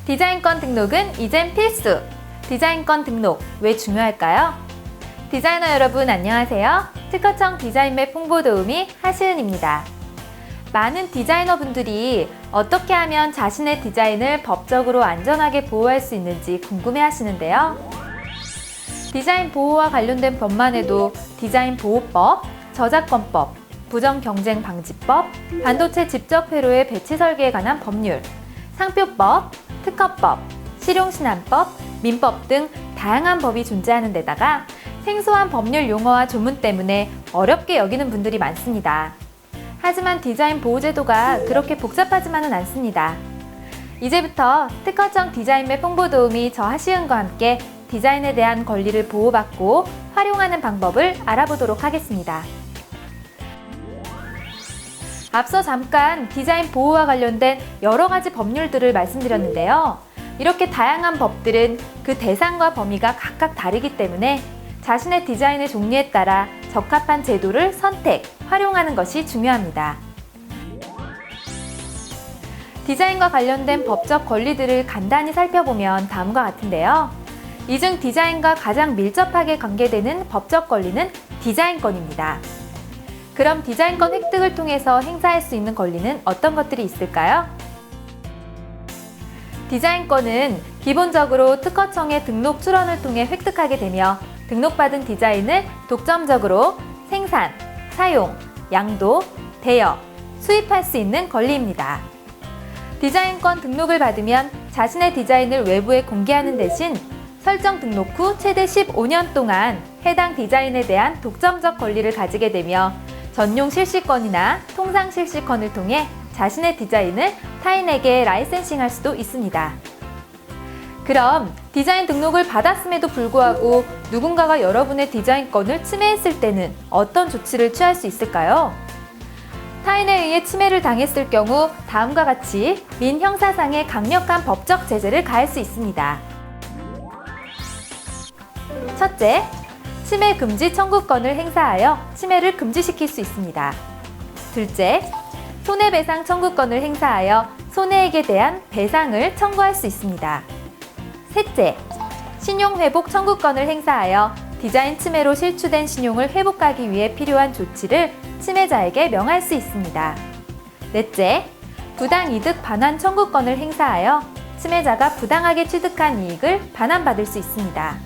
디자인권 등록은 이젠 필수! 디자인권 등록 왜 중요할까요? 디자이너 여러분 안녕하세요. 특허청 디자인맵 홍보 도우미 하시은입니다. 많은 디자이너분들이 어떻게 하면 자신의 디자인을 법적으로 안전하게 보호할 수 있는지 궁금해 하시는데요. 디자인 보호와 관련된 법만 해도 디자인 보호법, 저작권법, 부정경쟁방지법, 반도체 직접 회로의 배치 설계에 관한 법률, 상표법, 특허법, 실용신안법, 민법 등 다양한 법이 존재하는 데다가 생소한 법률 용어와 조문 때문에 어렵게 여기는 분들이 많습니다. 하지만 디자인 보호제도가 그렇게 복잡하지만은 않습니다. 이제부터 특허청 디자인맵 홍보 도우미 저 하시은과 함께 디자인에 대한 권리를 보호받고 활용하는 방법을 알아보도록 하겠습니다. 앞서 잠깐 디자인 보호와 관련된 여러 가지 법률들을 말씀드렸는데요. 이렇게 다양한 법들은 그 대상과 범위가 각각 다르기 때문에 자신의 디자인의 종류에 따라 적합한 제도를 선택, 활용하는 것이 중요합니다. 디자인과 관련된 법적 권리들을 간단히 살펴보면 다음과 같은데요. 이 중 디자인과 가장 밀접하게 관계되는 법적 권리는 디자인권입니다. 그럼 디자인권 획득을 통해서 행사할 수 있는 권리는 어떤 것들이 있을까요? 디자인권은 기본적으로 특허청의 등록 출원을 통해 획득하게 되며 등록받은 디자인을 독점적으로 생산, 사용, 양도, 대여, 수입할 수 있는 권리입니다. 디자인권 등록을 받으면 자신의 디자인을 외부에 공개하는 대신 설정 등록 후 최대 15년 동안 해당 디자인에 대한 독점적 권리를 가지게 되며 전용 실시권이나 통상 실시권을 통해 자신의 디자인을 타인에게 라이센싱할 수도 있습니다. 그럼 디자인 등록을 받았음에도 불구하고 누군가가 여러분의 디자인권을 침해했을 때는 어떤 조치를 취할 수 있을까요? 타인에 의해 침해를 당했을 경우 다음과 같이 민형사상의 강력한 법적 제재를 가할 수 있습니다. 첫째, 침해 금지 청구권을 행사하여 침해를 금지시킬 수 있습니다. 둘째, 손해배상 청구권을 행사하여 손해액에 대한 배상을 청구할 수 있습니다. 셋째, 신용회복 청구권을 행사하여 디자인 침해로 실추된 신용을 회복하기 위해 필요한 조치를 침해자에게 명할 수 있습니다. 넷째, 부당이득 반환 청구권을 행사하여 침해자가 부당하게 취득한 이익을 반환받을 수 있습니다.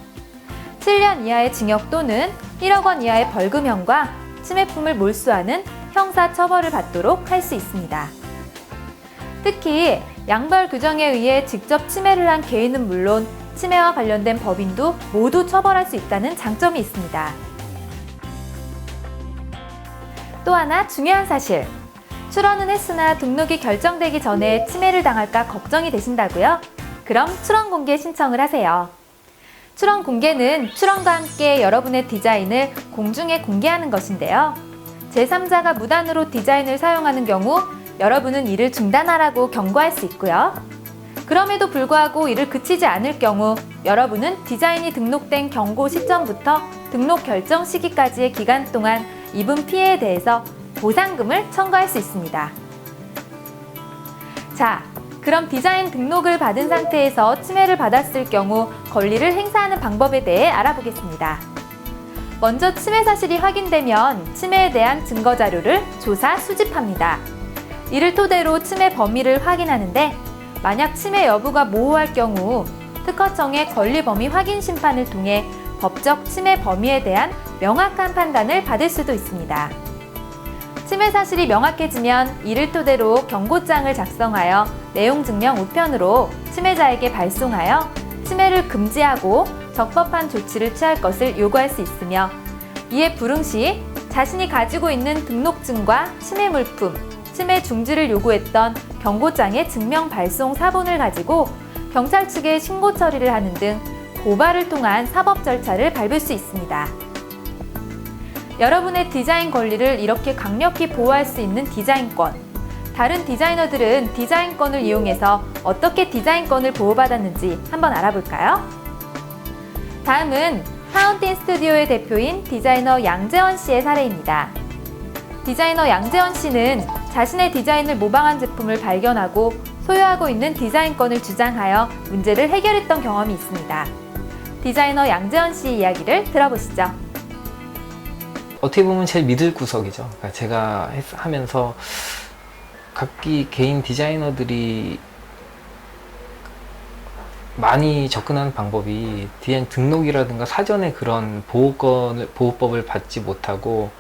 7년 이하의 징역 또는 1억 원 이하의 벌금형과 침해품을 몰수하는 형사처벌을 받도록 할 수 있습니다. 특히 양벌 규정에 의해 직접 침해를 한 개인은 물론 침해와 관련된 법인도 모두 처벌할 수 있다는 장점이 있습니다. 또 하나 중요한 사실, 출원은 했으나 등록이 결정되기 전에 침해를 당할까 걱정이 되신다고요? 그럼 출원 공개 신청을 하세요. 출원 공개는 출원과 함께 여러분의 디자인을 공중에 공개하는 것인데요. 제3자가 무단으로 디자인을 사용하는 경우 여러분은 이를 중단하라고 경고할 수 있고요. 그럼에도 불구하고 이를 그치지 않을 경우 여러분은 디자인이 등록된 경고 시점부터 등록 결정 시기까지의 기간 동안 입은 피해에 대해서 보상금을 청구할 수 있습니다. 자, 그럼 디자인 등록을 받은 상태에서 침해를 받았을 경우 권리를 행사하는 방법에 대해 알아보겠습니다. 먼저 침해 사실이 확인되면 침해에 대한 증거 자료를 조사 수집합니다. 이를 토대로 침해 범위를 확인하는데 만약 침해 여부가 모호할 경우 특허청의 권리 범위 확인 심판을 통해 법적 침해 범위에 대한 명확한 판단을 받을 수도 있습니다. 침해 사실이 명확해지면 이를 토대로 경고장을 작성하여 내용 증명 우편으로 침해자에게 발송하여 침해를 금지하고 적법한 조치를 취할 것을 요구할 수 있으며 이에 불응 시 자신이 가지고 있는 등록증과 침해 물품, 침해 중지를 요구했던 경고장의 증명 발송 사본을 가지고 경찰 측에 신고 처리를 하는 등 고발을 통한 사법 절차를 밟을 수 있습니다. 여러분의 디자인 권리를 이렇게 강력히 보호할 수 있는 디자인권. 다른 디자이너들은 디자인권을 이용해서 어떻게 디자인권을 보호받았는지 한번 알아볼까요? 다음은 파운틴 스튜디오의 대표인 디자이너 양재원 씨의 사례입니다. 디자이너 양재원 씨는 자신의 디자인을 모방한 제품을 발견하고 소유하고 있는 디자인권을 주장하여 문제를 해결했던 경험이 있습니다. 디자이너 양재원 씨 이야기를 들어보시죠. 어떻게 보면 제일 믿을 구석이죠. 그러니까 제가 하면서 각기 개인 디자이너들이 많이 접근하는 방법이 디자인 등록이라든가 사전에 그런 보호법을 받지 못하고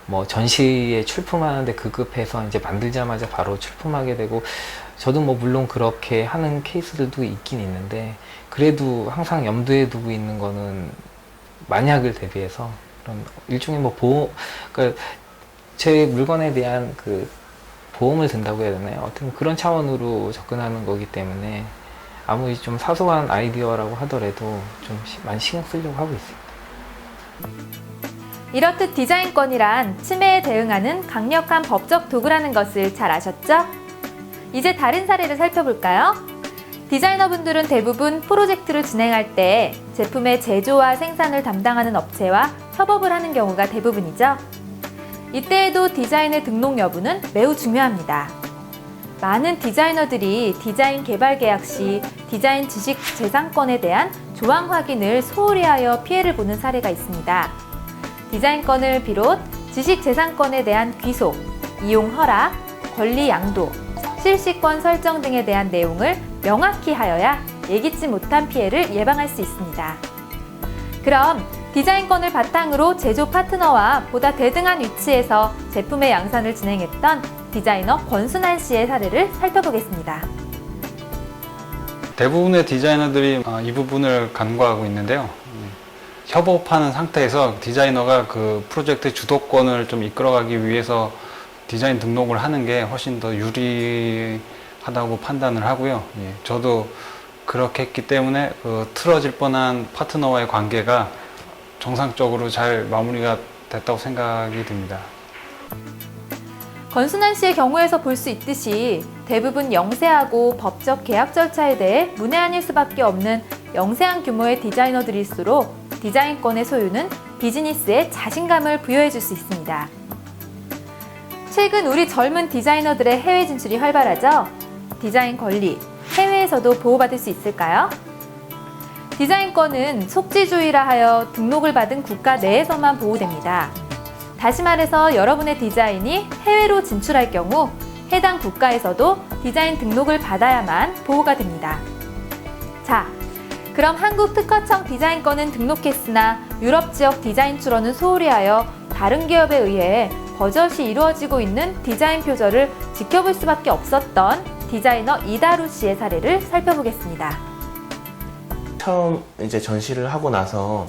뭐 전시에 출품하는데 급급해서 이제 만들자마자 바로 출품하게 되고, 저도 뭐 물론 그렇게 하는 케이스들도 있긴 있는데, 그래도 항상 염두에 두고 있는 거는 만약을 대비해서 그런 일종의 뭐 그러니까 제 물건에 대한 그 보험을 든다고 해야 되나요? 어떤 그런 차원으로 접근하는 거기 때문에 아무리 좀 사소한 아이디어라고 하더라도 좀 많이 신경 쓰려고 하고 있습니다. 이렇듯 디자인권이란 침해에 대응하는 강력한 법적 도구라는 것을 잘 아셨죠? 이제 다른 사례를 살펴볼까요? 디자이너분들은 대부분 프로젝트를 진행할 때 제품의 제조와 생산을 담당하는 업체와 협업을 하는 경우가 대부분이죠. 이때에도 디자인의 등록 여부는 매우 중요합니다. 많은 디자이너들이 디자인 개발 계약 시 디자인 지식 재산권에 대한 조항 확인을 소홀히 하여 피해를 보는 사례가 있습니다. 디자인권을 비롯 지식 재산권에 대한 귀속, 이용 허락, 권리 양도, 실시권 설정 등에 대한 내용을 명확히 하여야 예기치 못한 피해를 예방할 수 있습니다. 그럼 디자인권을 바탕으로 제조 파트너와 보다 대등한 위치에서 제품의 양산을 진행했던 디자이너 권순환 씨의 사례를 살펴보겠습니다. 대부분의 디자이너들이 이 부분을 간과하고 있는데요. 협업하는 상태에서 디자이너가 그 프로젝트 주도권을 좀 이끌어가기 위해서 디자인 등록을 하는 게 훨씬 더 유리하다고 판단을 하고요. 저도 그렇게 했기 때문에 그 틀어질 뻔한 파트너와의 관계가 정상적으로 잘 마무리가 됐다고 생각이 듭니다. 권순환 씨의 경우에서 볼 수 있듯이 대부분 영세하고 법적 계약 절차에 대해 문외한일 수밖에 없는 영세한 규모의 디자이너들일수록 디자인권의 소유는 비즈니스에 자신감을 부여해 줄 수 있습니다. 최근 우리 젊은 디자이너들의 해외 진출이 활발하죠? 디자인 권리, 해외에서도 보호받을 수 있을까요? 디자인권은 속지주의라 하여 등록을 받은 국가 내에서만 보호됩니다. 다시 말해서 여러분의 디자인이 해외로 진출할 경우 해당 국가에서도 디자인 등록을 받아야만 보호가 됩니다. 자, 그럼 한국 특허청 디자인권은 등록했으나 유럽 지역 디자인 출원은 소홀히 하여 다른 기업에 의해 버젓이 이루어지고 있는 디자인 표절을 지켜볼 수밖에 없었던 디자이너 이다루 씨의 사례를 살펴보겠습니다. 처음 이제 전시를 하고 나서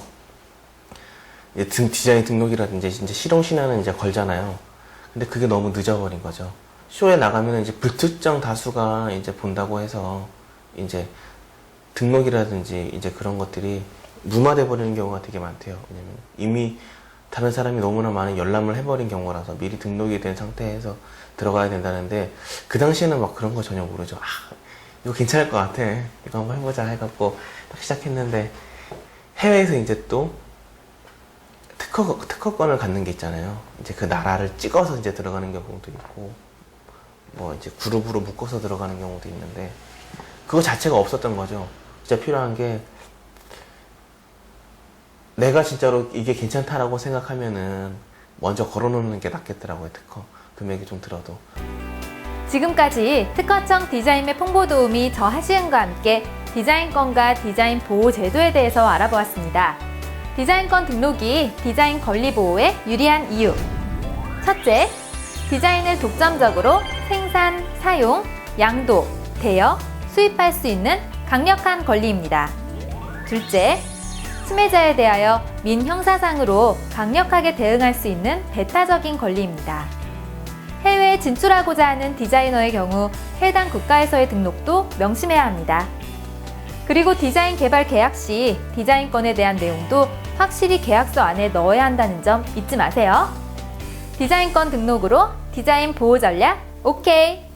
디자인 등록이라든지 이제 실용 신안은 이제 걸잖아요. 근데 그게 너무 늦어버린 거죠. 쇼에 나가면 이제 불특정 다수가 이제 본다고 해서 이제 등록이라든지 이제 그런 것들이 무마돼 버리는 경우가 되게 많대요. 왜냐면 이미 다른 사람이 너무나 많은 열람을 해버린 경우라서 미리 등록이 된 상태에서 들어가야 된다는데, 그 당시에는 막 그런 거 전혀 모르죠. 이거 괜찮을 것 같아, 이거 한번 해보자 해갖고 딱 시작했는데, 해외에서 이제 또 특허권을 갖는 게 있잖아요. 이제 그 나라를 찍어서 이제 들어가는 경우도 있고, 뭐 이제 그룹으로 묶어서 들어가는 경우도 있는데, 그거 자체가 없었던 거죠. 진짜 필요한 게, 내가 진짜로 이게 괜찮다라고 생각하면은 먼저 걸어놓는 게 낫겠더라고요. 특허 금액이 좀 들어도. 지금까지 특허청 디자인맵 홍보도우미 저 하시은과 함께 디자인권과 디자인 보호 제도에 대해서 알아보았습니다. 디자인권 등록이 디자인 권리 보호에 유리한 이유. 첫째, 디자인을 독점적으로 생산, 사용, 양도, 대여, 수입할 수 있는 강력한 권리입니다. 둘째, 침해자에 대하여 민형사상으로 강력하게 대응할 수 있는 배타적인 권리입니다. 해외에 진출하고자 하는 디자이너의 경우 해당 국가에서의 등록도 명심해야 합니다. 그리고 디자인 개발 계약 시 디자인권에 대한 내용도 확실히 계약서 안에 넣어야 한다는 점 잊지 마세요. 디자인권 등록으로 디자인 보호 전략 오케이!